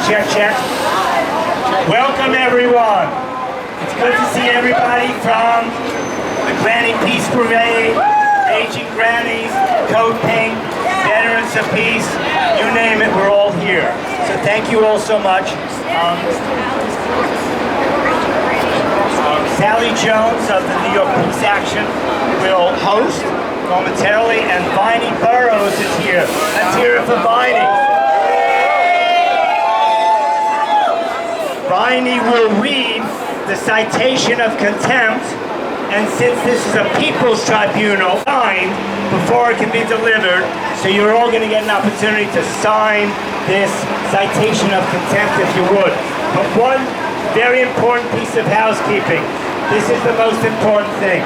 Check, check. Welcome, everyone. It's good to see everybody from the Granny Peace Parade, Aging Grannies, Code Pink, Veterans of Peace, you name it, we're all here. So thank you all so much. Sally Jones of the New York Peace Action will host momentarily, and Viney Burrows is here. Let's hear it for Viney. Viney will read the citation of contempt, and since this is a people's tribunal, signed before it can be delivered, so you're all going to get an opportunity to sign this citation of contempt if you would. But one very important piece of housekeeping. This is the most important thing.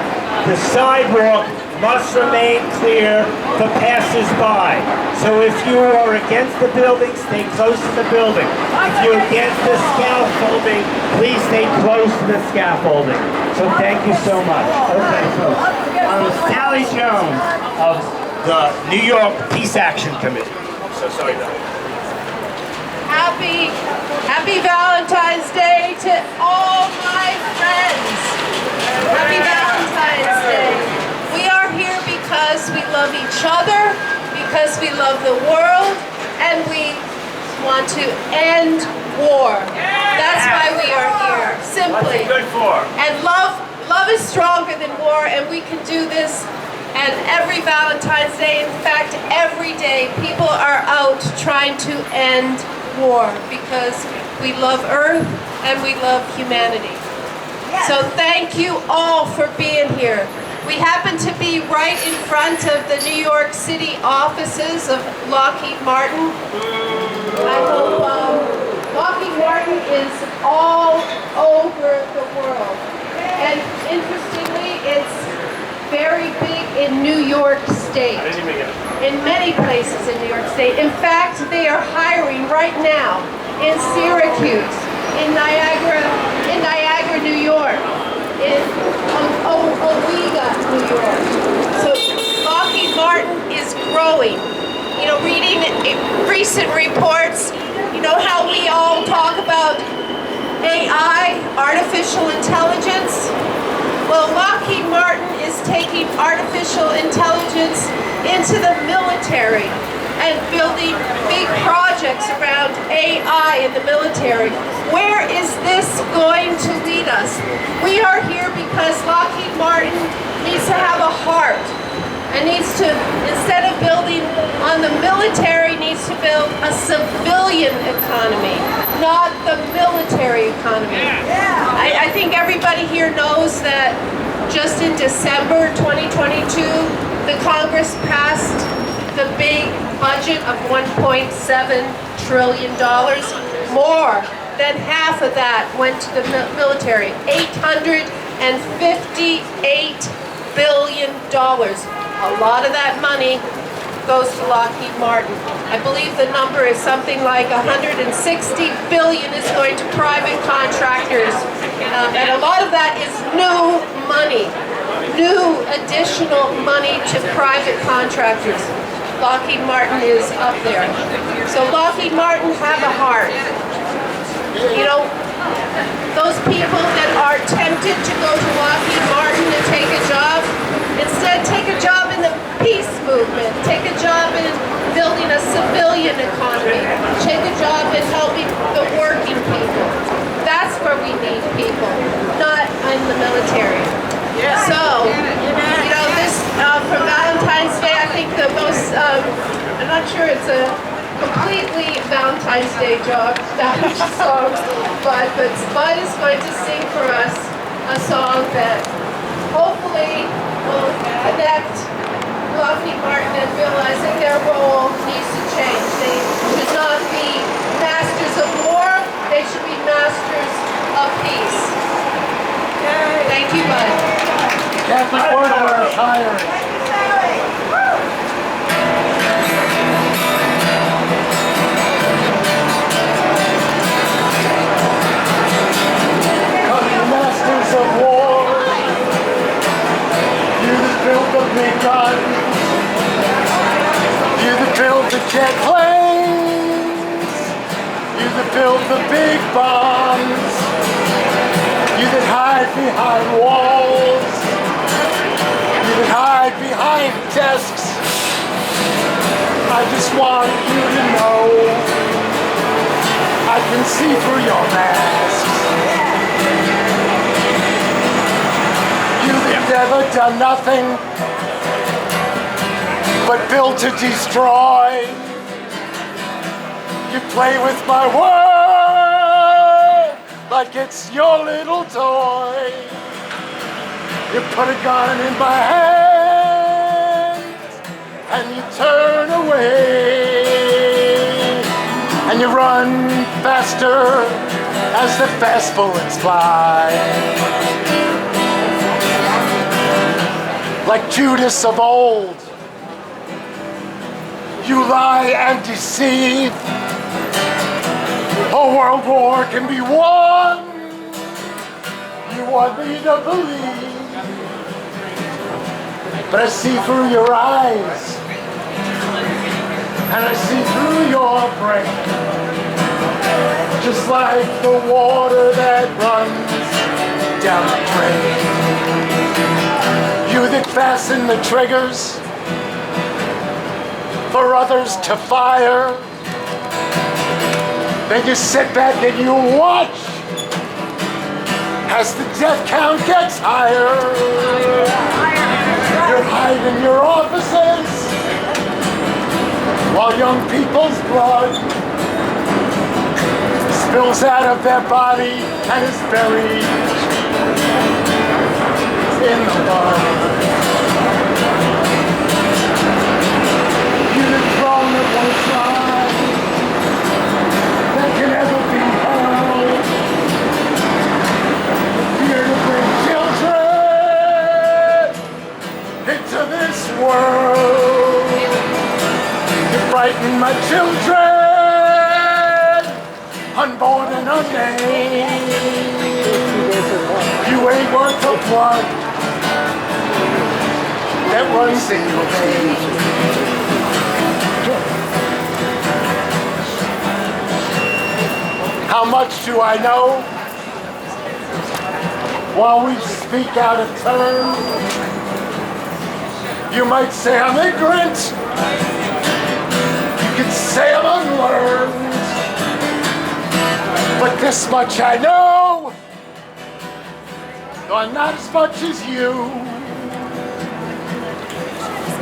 The sidewalk must remain clear for passers-by. So if you are against the building, stay close to the building. If you're against the scaffolding, please stay close to the scaffolding. So thank you so much. Okay, folks. Sally Jones of the New York Peace Action Committee. I'm so sorry, Doug. Happy Valentine's Day to all my friends. Happy Valentine's Day. We are here because we love each other, because we love the world, and we want to end war. That's why we are here, simply. What's it good for? And love is stronger than war, and we can do this. And every Valentine's Day, in fact, every day, people are out trying to end war because we love Earth and we love humanity. Yes. So thank you all for being here. We happen to be right in front of the New York City offices of Lockheed Martin. I hope Lockheed Martin is all over the world. And interestingly, it's very big in New York State. In many places in New York State. In fact, they are hiring right now in Syracuse, in Niagara, New York, in Owega, New York. So Lockheed Martin is growing. You know, reading recent reports, you know how we all talk about AI, artificial intelligence? Well, Lockheed Martin is taking artificial intelligence into the military and building big projects around AI in the military. Where is this going to lead us? We are here because Lockheed Martin needs to have a heart and needs to, instead of building on the military, needs to build a civilian economy, not the military economy. I think everybody here knows that just in December 2022, the Congress passed the big budget of $1.7 trillion. More than half of that went to the military, $858 billion. A lot of that money goes to Lockheed Martin. I believe the number is something like $160 billion is going to private contractors. And a lot of that is new money, new additional money to private contractors. Lockheed Martin is up there. So Lockheed Martin have a heart. You know, those people that are tempted to go to Lockheed Martin and take a job, instead take a job in the peace movement, take a job in building a civilian economy, take a job in helping the working people. That's where we need people, not in the military. So, you know, this, for Valentine's Day, I think the most, I'm not sure it's a completely Valentine's Day song, but Spud is going to sing for us a song that hopefully will connect Lockheed Martin and realize that their role needs to change. They should not be masters of war, they should be masters of peace. Thank you, Bud. Kathy Porter is hired. Masters of war, you that built the big guns, you that built the jet planes, you that build the big bombs, you that hide behind walls, you that hide behind desks, I just want you to know I can see through your masks. You that never done nothing but build to destroy. You play with my world like it's your little toy. You put a gun in my hand and you turn away. And you run faster as the fast bullets fly. Like Judas of old, you lie and deceive. A world war can be won. You want me to believe, but I see through your eyes, and I see through your brain, just like the water that runs down the drain. You that fasten the triggers for others to fire, then you sit back and you watch as the death count gets higher. You're hiding your offices while young people's blood spills out of their body and is buried in the mud. You that throne at one side that can ever be held. Fear to bring children into this world. You frighten my children, unborn and unnamed. You ain't worth the blood that runs in your veins. How much do I know? While we speak out of turn, you might say I'm ignorant. You could say I'm unlearned. But this much I know, though I'm not as much as you,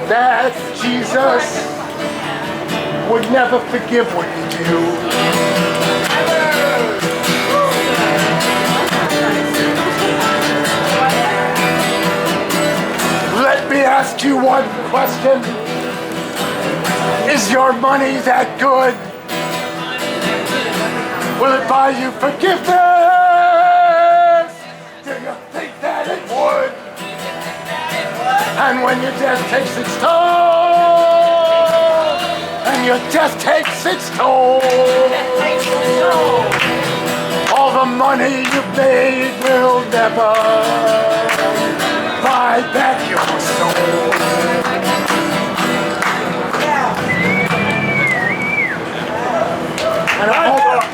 that Jesus would never forgive what you do. Let me ask you one question. Is your money that good? Will it buy you forgiveness? Do you think that it would? And when your death takes its toll, and your death takes its toll, all the money you made will never buy back your soul. And I hope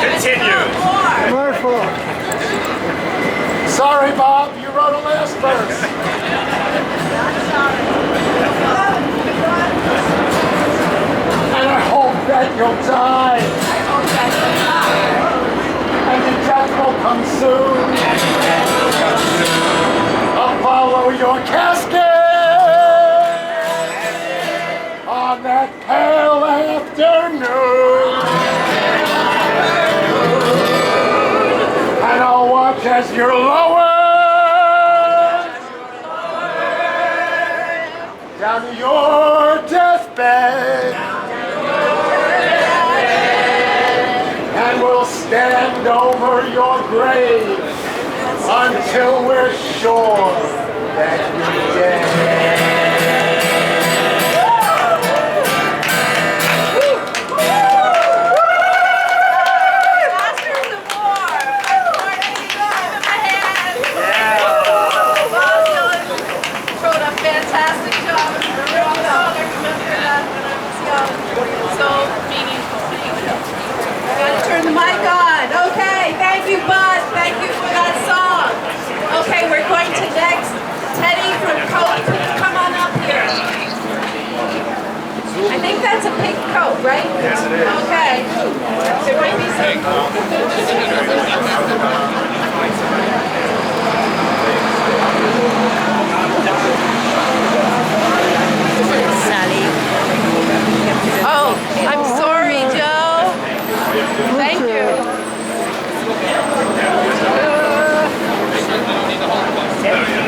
Continue. sorry, Bob, you wrote a last verse. And I hope that you'll die. And your death will come soon. I'll follow your casket on that pale afternoon. And I'll watch as you're lowered down to your deathbed. And we'll stand over your grave until we're sure that you're dead. Fantastic job. I remember that when I was young. Sally. Oh, I'm sorry, Joe. Thank you.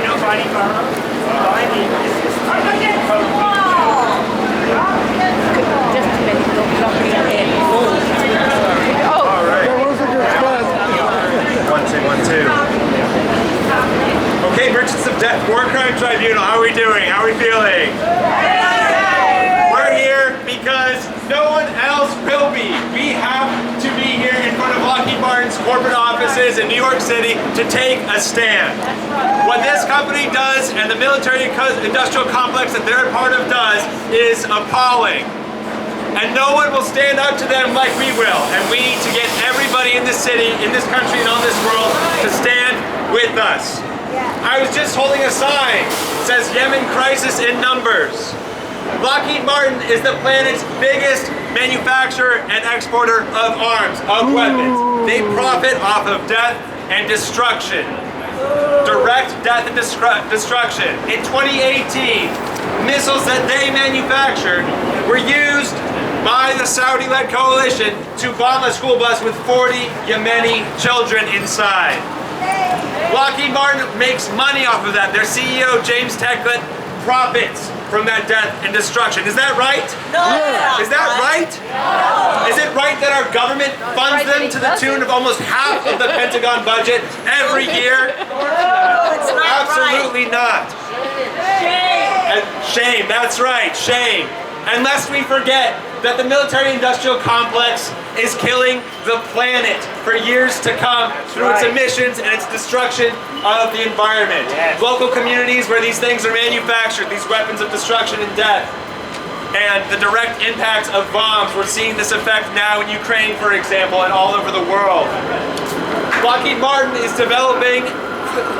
Nobody Just a minute, don't lock me in. Oh, That was a good spot. 1, 2, 1, 2. Okay, Merchants of Death, War Crime Tribunal, how are we doing? How are we feeling? We're here because no one else will be. We have to be here in front of Lockheed Martin's corporate offices in New York City to take a stand. What this company does and the military-industrial complex that they're a part of does is appalling. And no one will stand up to them like we will. And we need to get everybody in this city, in this country, and on this world to stand with us. I was just holding a sign that says Yemen crisis in numbers. Lockheed Martin is the planet's biggest manufacturer and exporter of arms, of weapons. They profit off of death and destruction. Direct death and destruction. In 2018, missiles that they manufactured were used by the Saudi-led coalition to bomb a school bus with 40 Yemeni children inside. Lockheed Martin makes money off of that. Their CEO, James Techlett, profits from that death and destruction. Is that right? No. Is that right? No. Is it right that our government funds them to the tune of almost half of the Pentagon budget every year? No, it's not Absolutely not. Shame. Shame, that's right, shame. And lest we forget that the military-industrial complex is killing the planet for years to come through its emissions and its destruction of the environment. Yes. Local communities where these things are manufactured, these weapons of destruction and death, and the direct impacts of bombs. We're seeing this effect now in Ukraine, for example, and all over the world. Lockheed Martin is developing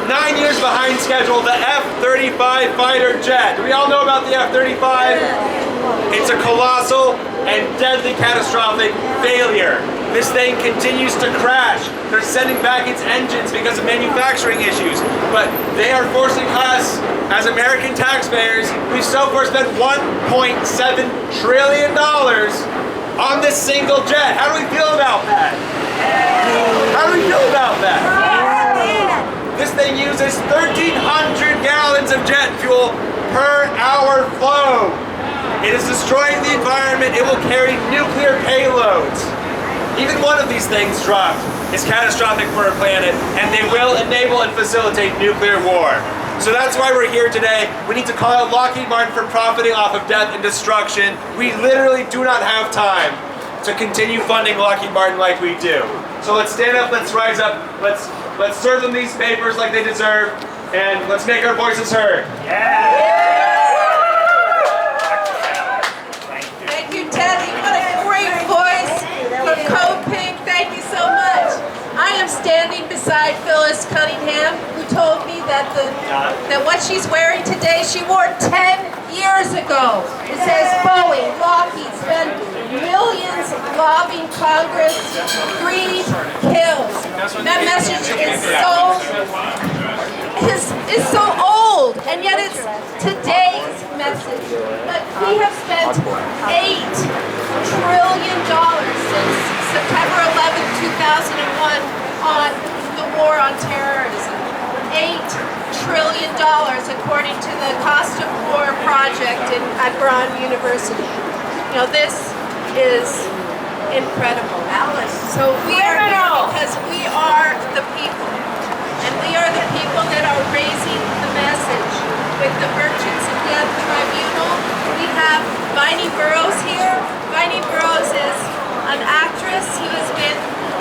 9 years behind schedule, the F-35 fighter jet. Do we all know about the F-35? It's a colossal and deadly catastrophic failure. This thing continues to crash. They're sending back its engines because of manufacturing issues. But they are forcing us, as American taxpayers, we've so far spent $1.7 trillion on this single jet. How do we feel about that? How do we feel about that? This thing uses 1,300 gallons of jet fuel per hour flow. It is destroying the environment. It will carry nuclear payloads. Even one of these things dropped is catastrophic for our planet, and they will enable and facilitate nuclear war. So that's why we're here today. We need to call out Lockheed Martin for profiting off of death and destruction. We literally do not have time to continue funding Lockheed Martin like we do. So let's stand up, let's rise up, let's serve them these papers like they deserve, and let's make our voices heard. thank you, Teddy. What a great voice from Contempt. Thank you so much. I am standing beside Phyllis Cunningham, who told me that that what she's wearing today, she wore 10 years ago. It says Boeing, Lockheed spend millions lobbying Congress, greed kills. That message is so old, and yet it's today's message. But we have spent $8 trillion since September 11, 2001 on the war on terrorism. $8 trillion according to the Cost of War project at Brown University. You know, this is incredible. So we are here because we are the people. And we are the people that are raising the message. With the Merchants of Death Tribunal, we have Viney Burroughs here. Viney Burroughs is an actress who has been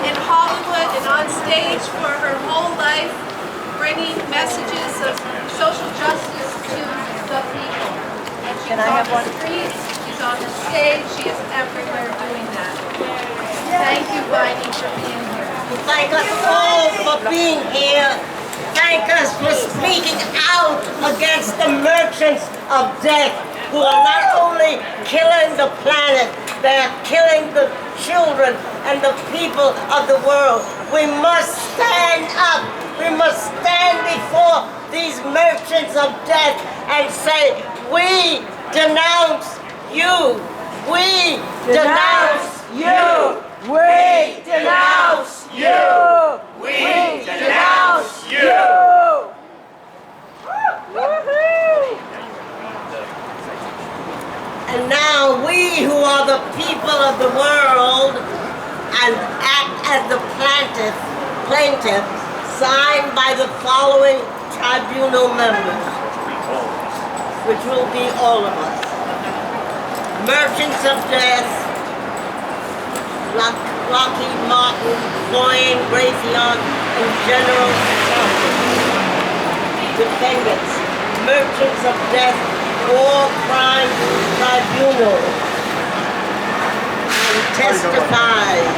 in Hollywood and on stage for her whole life, bringing messages of social justice to the people. And she's on the streets, she's on the stage, she is everywhere doing that. Thank you, Viney, for being here. Thank us all for being here. Thank us for speaking out against the merchants of death who are not only killing the planet, They're killing the children and the people of the world. We must stand up. We must stand before these merchants of death and say, we denounce you. We denounce you. We denounce you! We denounce you! And now we who are the people of the world and act as the plaintiff signed by the following tribunal members, which will be all of us. Merchants of death, Lockheed Martin, Boeing, Raytheon, and General Contempt. Defendants, merchants of death, War Crimes Tribunal, and testifies.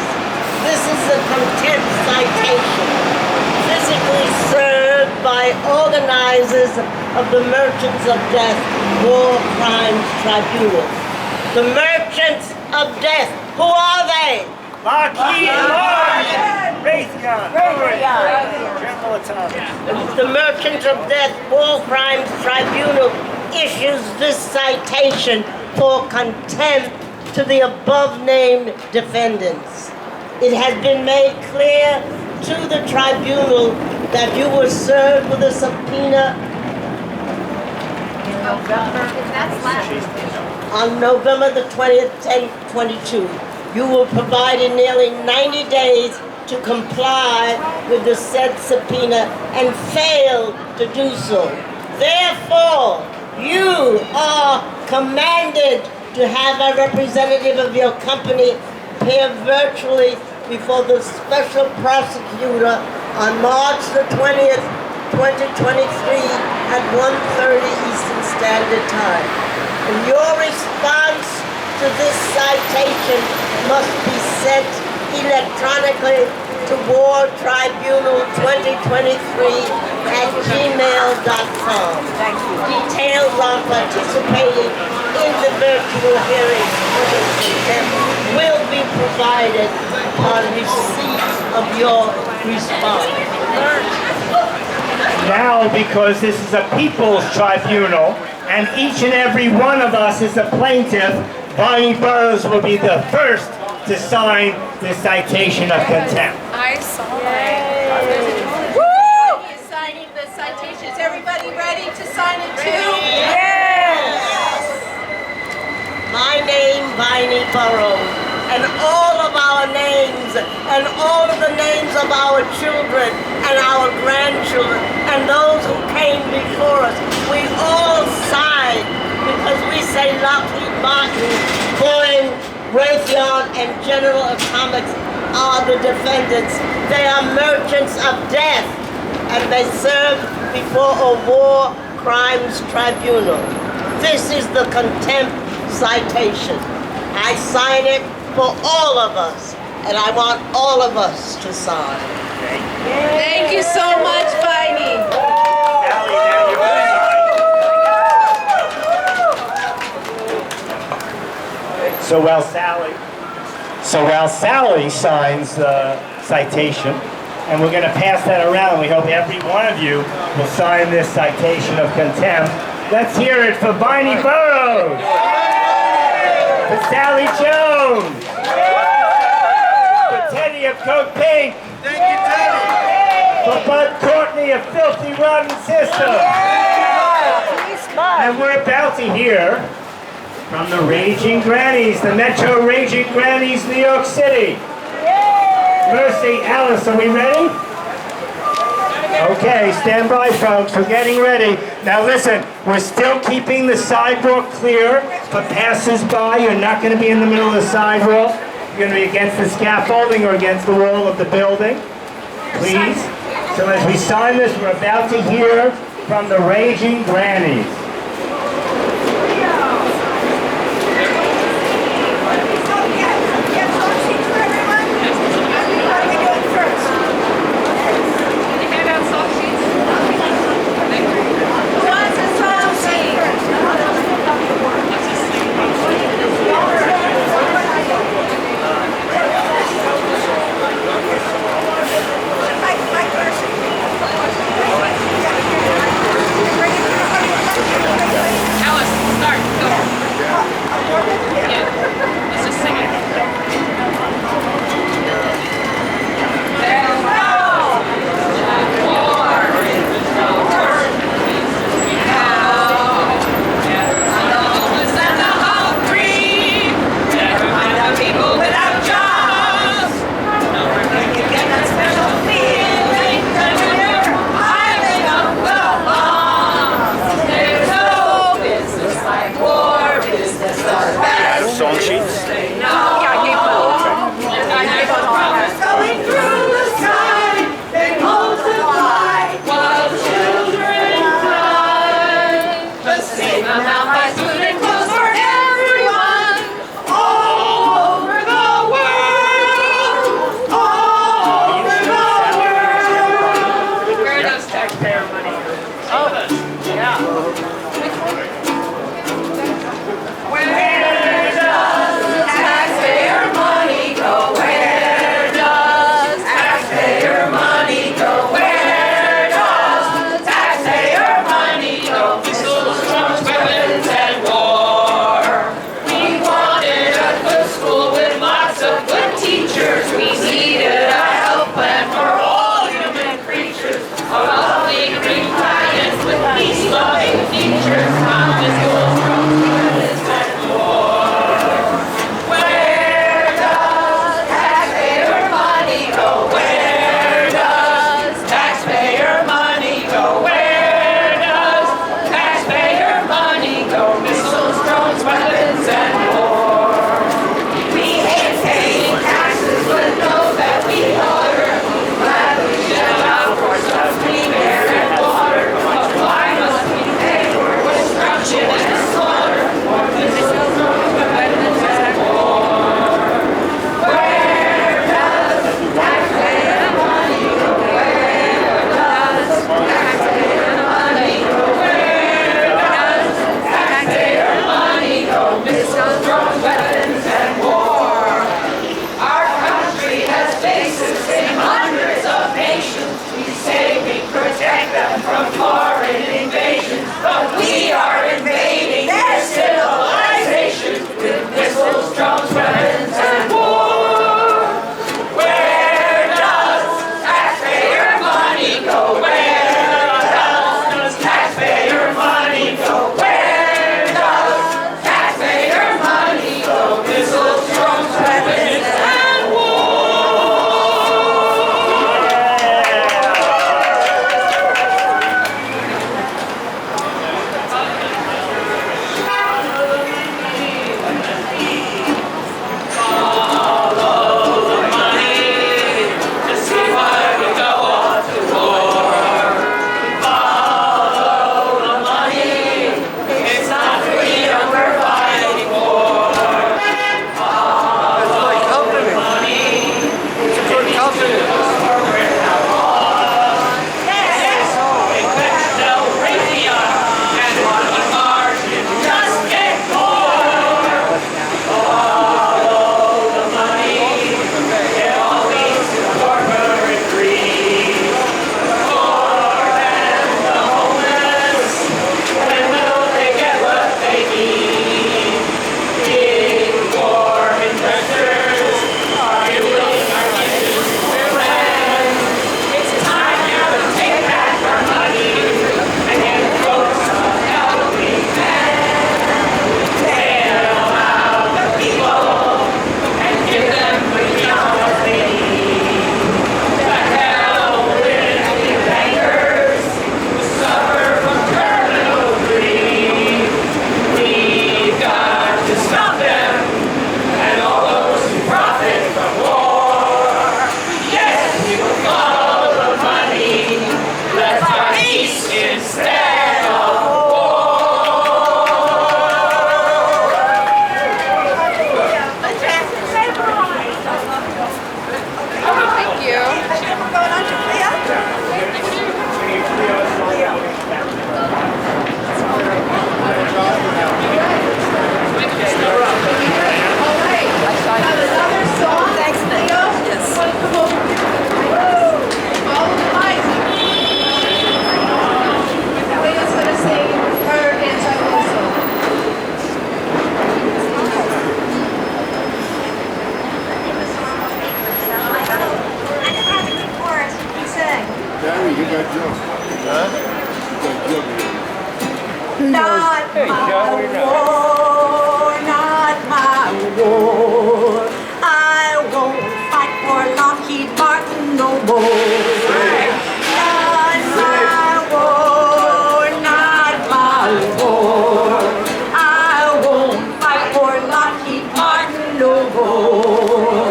This is a contempt citation, physically served by organizers of the Merchants of Death War Crimes Tribunal. The Merchants of Death, who are they? Lockheed Martin! Raytheon! General Atomics. The Merchants of Death War Crimes Tribunal issues this citation for contempt to the above-named defendants. It has been made clear to the tribunal that you were served with a subpoena on November the 20th, 1022. You were provided nearly 90 days to comply with the said subpoena and failed to do so. Therefore, you are commanded to have a representative of your company appear virtually before the special prosecutor on March the 20th, 2023 at 1:30 Eastern Standard Time. And your response to this citation must be sent electronically to War Tribunal 2023@gmail.com. Thank you. Details on participating in the virtual hearing for the contempt will be provided upon receipt of your response. Now, because this is a people's tribunal, and each and every one of us is a plaintiff, Bonnie Burroughs will be the first to sign the citation of contempt. I saw that. He is signing the citation. Is everybody ready to sign it too? Yes! My name, Bonnie Burroughs, and all of our names, and all of the names of our children, and our grandchildren, and those who came before us, we all sign because we say Lockheed Martin, Boeing, Raytheon, and General Atomics are the defendants. They are merchants of death, and they serve before a war crimes tribunal. This is the contempt citation. I sign it for all of us, and I want all of us to sign. Thank you so much, Viney. Sally, now you sign. So while Sally signs the citation, and we're going to pass that around, we hope every one of you will sign this citation of contempt. Let's hear it for Bonnie Burroughs, for Sally Jones, for Teddy of Coke Pink, for Bud Courtney of Filthy Rotten System. And we're about to hear from the Raging Grannies, the Metro Raging Grannies, New York City. Mercy, Alice, are we ready? Okay, stand by, folks. We're getting ready. Now listen, we're still keeping the sidewalk clear for passers-by. You're not going to be in the middle of the sidewalk. You're going to be against the scaffolding or against the wall of the building. Please. So as we sign this, we're about to hear from the Raging Grannies. Not my war, not my war. I won't fight for Lockheed Martin no more. Not my war, not my war. I won't fight for Lockheed Martin no more.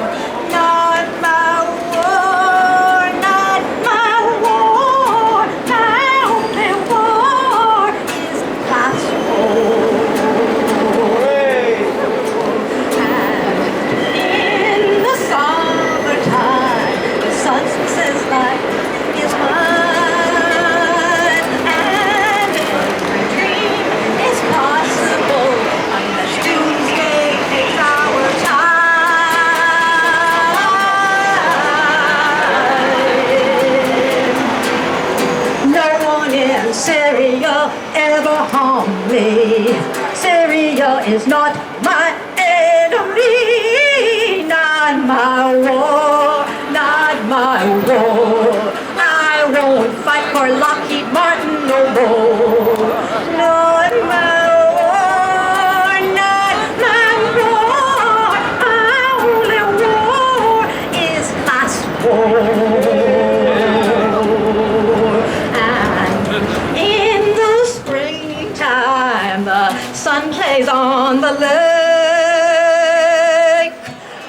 Not my war, not my war. My only war is class war. In the summertime, the sun says life is mine, and every dream is possible unless doomsday takes our time. No one in Syria ever harmed me. Syria is not my enemy. Not my war, not my war. I won't fight for Lockheed Martin no more. Not my war, not my war. My only war is class war. And in the springtime, the sun plays on the lake.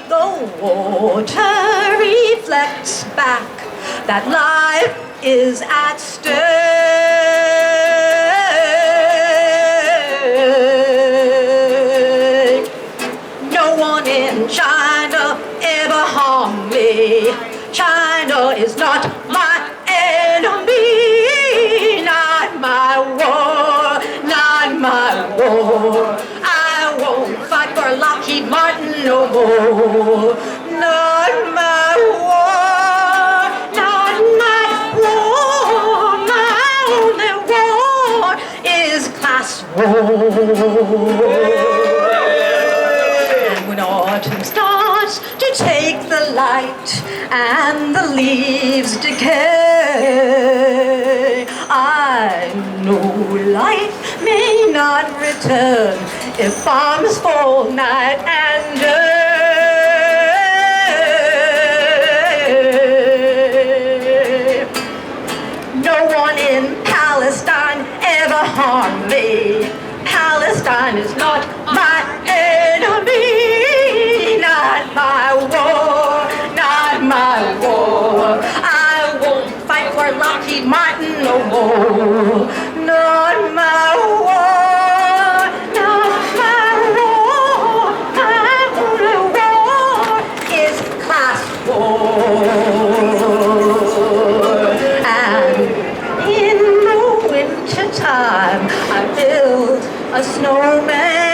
The water reflects back that life is at stake. No one in China ever harmed me. China is not my enemy. Not my war, not my war. I won't fight for Lockheed Martin no more. Not my war, not my war. My only war is class war. And when autumn starts to take the light and the leaves decay, I know life may not return if bombs fall night and day. No one in Palestine ever harmed me. Palestine is not my enemy. Not my war, not my war. I won't fight for Lockheed Martin no more. Not my war, not my war. My only war is class war. And in the wintertime, I build a snowman.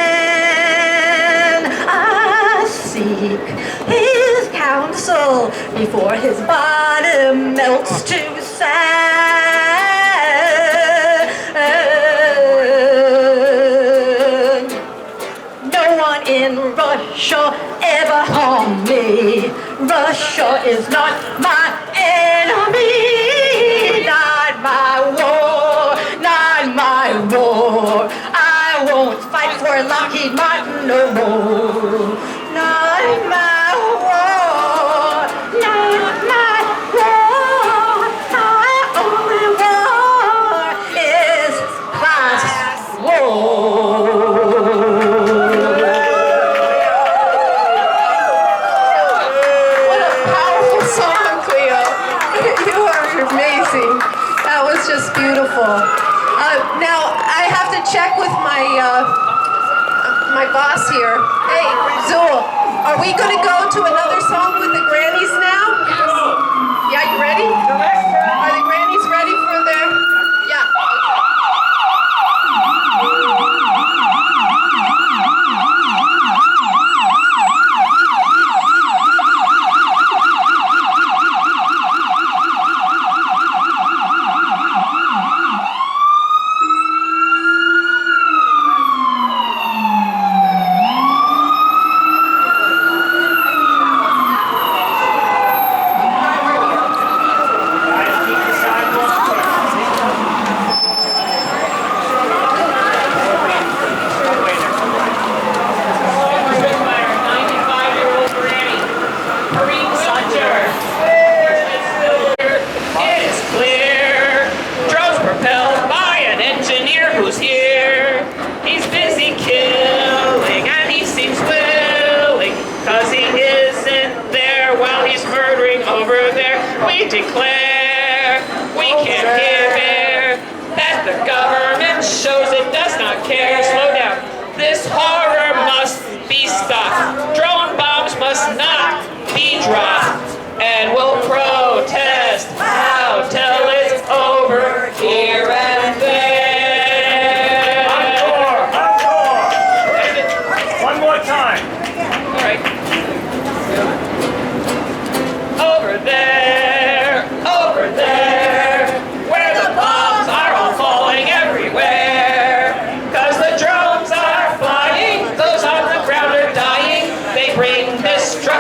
I seek his counsel before his body melts to sand. No one in Russia ever harmed me. Russia is not my enemy. Not my war, not my war. I won't fight for Lockheed Martin no more. Not my war, not my war. My only war is class war. What a powerful song, Cleo. You are amazing. That was just beautiful. Now, I have to check with my boss here. Hey, Zool, are we going to go to another song with the grannies now? Yeah, you ready? Are the grannies ready for their... Yeah.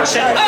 Russian